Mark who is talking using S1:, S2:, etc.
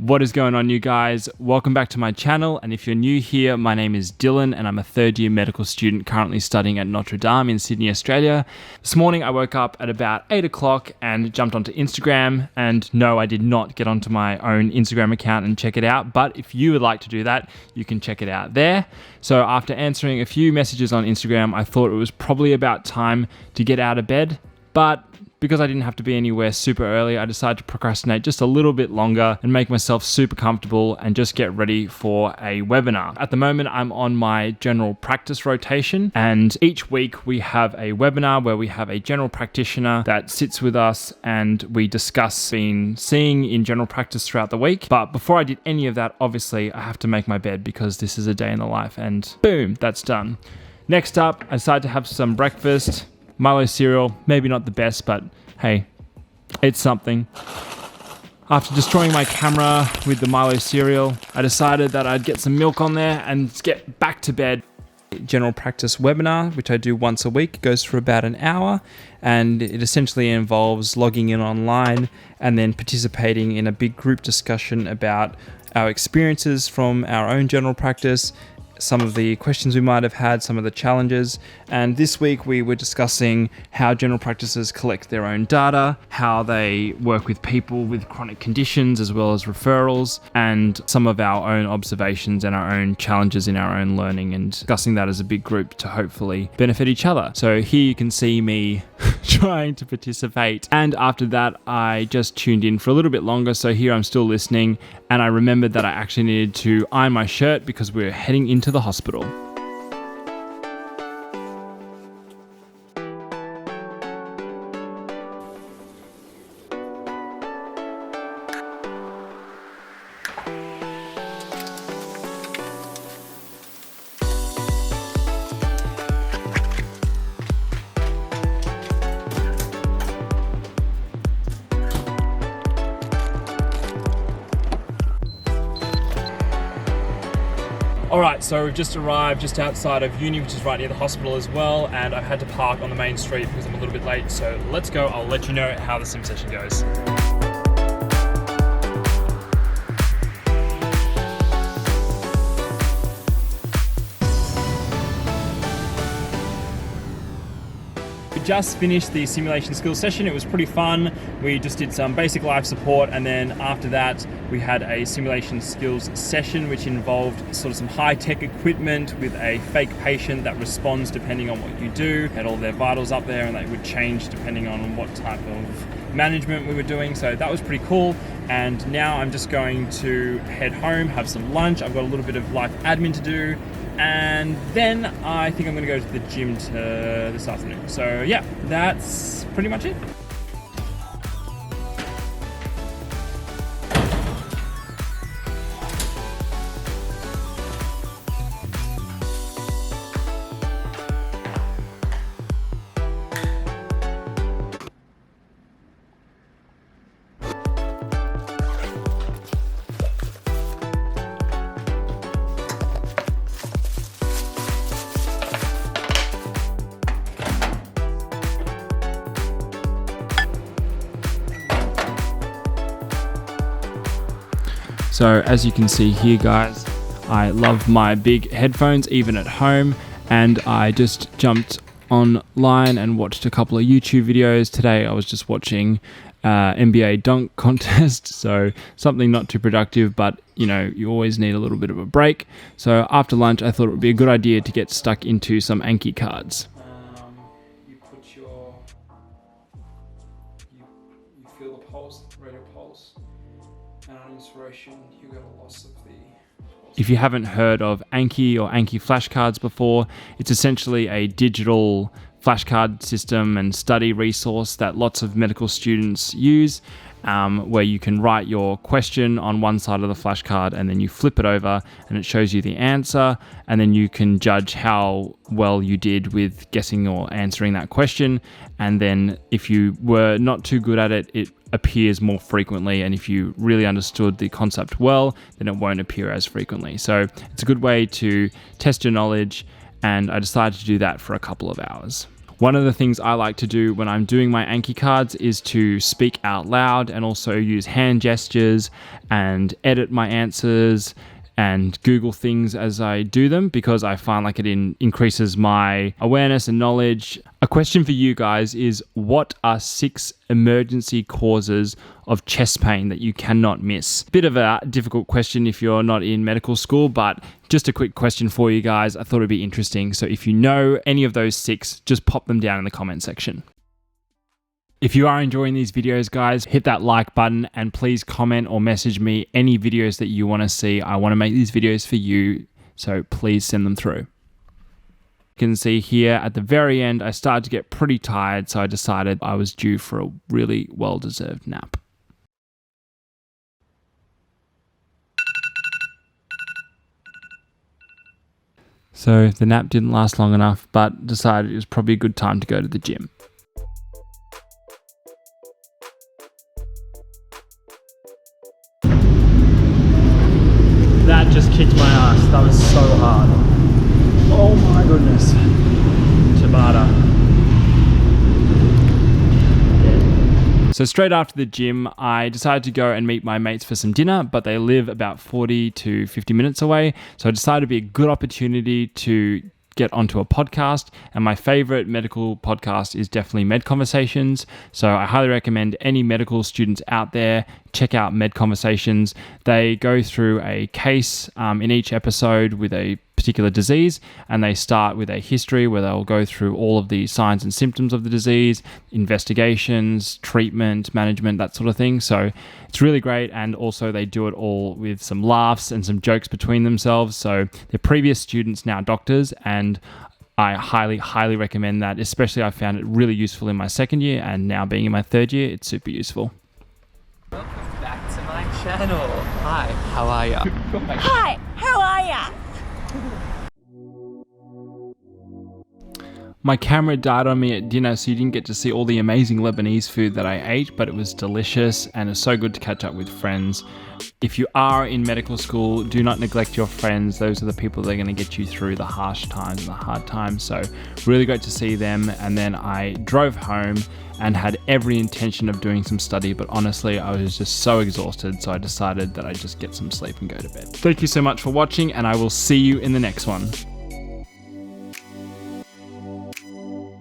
S1: What is going on, you guys? Welcome back to my channel, and if you're new here, my name is Dylan and I'm a third year medical student currently studying at Notre Dame in Sydney, Australia. This morning I woke up at about 8 o'clock and jumped onto Instagram, and no, I did not get onto my own Instagram account and check it out, but if you would like to do that, you can check it out there. So after answering a few messages on Instagram, I thought it was probably about time to get out of bed, but because I didn't have to be anywhere super early, I decided to procrastinate just a little bit longer and make myself super comfortable and just get ready for a webinar. At the moment, I'm on my general practice rotation, and each week we have a webinar where we have a general practitioner that sits with us and we discuss being seeing in general practice throughout the week. But before I did any of that, obviously I have to make my bed because this is a day in the life, and boom, that's done. Next up, I decided to have some breakfast. Milo cereal, maybe not the best, but hey, it's something. After destroying my camera with the Milo cereal, I decided that I'd get some milk on there and get back to bed. General practice webinar, which I do once a week, goes for about an hour, and it essentially involves logging in online and then participating in a big group discussion about our experiences from our own general practice, some of the questions we might have had, some of the challenges. And this week we were discussing how general practices collect their own data, how they work with people with chronic conditions as well as referrals, and some of our own observations and our own challenges in our own learning, and discussing that as a big group to hopefully benefit each other. So here you can see me trying to participate, and after that I just tuned in for a little bit longer, so here I'm still listening, and I remembered that I actually needed to iron my shirt because we're heading into the hospital. Alright, so we've just arrived just outside of uni, which is right near the hospital as well, and I've had to park on the main street because I'm a little bit late, so let's go. I'll let you know how the sim session goes. Just finished the simulation skills session. It was pretty fun. We just did some basic life support, and then after that we had a simulation skills session which involved sort of some high-tech equipment with a fake patient that responds depending on what you do. Had all their vitals up there, and they would change depending on what type of management we were doing, so that was pretty cool. And now I'm just going to head home, have some lunch. I've got a little bit of life admin to do, and then I think I'm going to go to the gym this afternoon. So yeah, that's pretty much it. So as you can see here, guys, I love my big headphones even at home, and I just jumped online and watched a couple of YouTube videos. Today I was just watching NBA dunk contest, so something not too productive, but you know, you always need a little bit of a break. So after lunch I thought it would be a good idea to get stuck into some Anki Cards. You feel the pulse, rate of pulse, and on inspiration you get a loss of the pulse. If you haven't heard of Anki or Anki flashcards before, it's essentially a digital flashcard system and study resource that lots of medical students use, where you can write your question on one side of the flashcard and then you flip it over and it shows you the answer, and then you can judge how well you did with guessing or answering that question. And then if you were not too good at it, it appears more frequently, and if you really understood the concept well, then it won't appear as frequently. So it's a good way to test your knowledge, and I decided to do that for a couple of hours. One of the things I like to do when I'm doing my Anki cards is to speak out loud and also use hand gestures and edit my answers and Google things as I do them, because I find like it increases my awareness and knowledge. A question for you guys is, what are 6 emergency causes of chest pain that you cannot miss? Bit of a difficult question if you're not in medical school, but just a quick question for you guys. I thought it'd be interesting. So if you know any of those 6, just pop them down in the comment section. If you are enjoying these videos, guys, hit that like button and please comment or message me any videos that you want to see. I want to make these videos for you, so please send them through. You can see here at the very end, I started to get pretty tired, so I decided I was due for a really well-deserved nap. So the nap didn't last long enough, but decided it was probably a good time to go to the gym. That just kicked my ass. That was so hard. Oh my goodness. Tabata. Yeah. So straight after the gym, I decided to go and meet my mates for some dinner, but they live about 40 to 50 minutes away. So I decided it'd be a good opportunity to get onto a podcast, and my favorite medical podcast is definitely Med Conversations. So I highly recommend any medical students out there check out Med Conversations. They go through a case in each episode with a particular disease, and they start with a history where they'll go through all of the signs and symptoms of the disease, investigations, treatment, management, that sort of thing. So it's really great, and also they do it all with some laughs and some jokes between themselves. So they're previous students, now doctors, and I highly recommend that. Especially I found it really useful in my second year, and now being in my third year, it's super useful.
S2: Welcome back to my channel. Hi, how are ya?
S3: Hi, how are ya?
S1: My camera died on me at dinner, so you didn't get to see all the amazing Lebanese food that I ate, but it was delicious and it's so good to catch up with friends. If you are in medical school, do not neglect your friends. Those are the people that are going to get you through the harsh times and the hard times. So really great to see them. And then I drove home and had every intention of doing some study, but honestly, I was just so exhausted. So I decided that I'd just get some sleep and go to bed. Thank you so much for watching, and I will see you in the next one.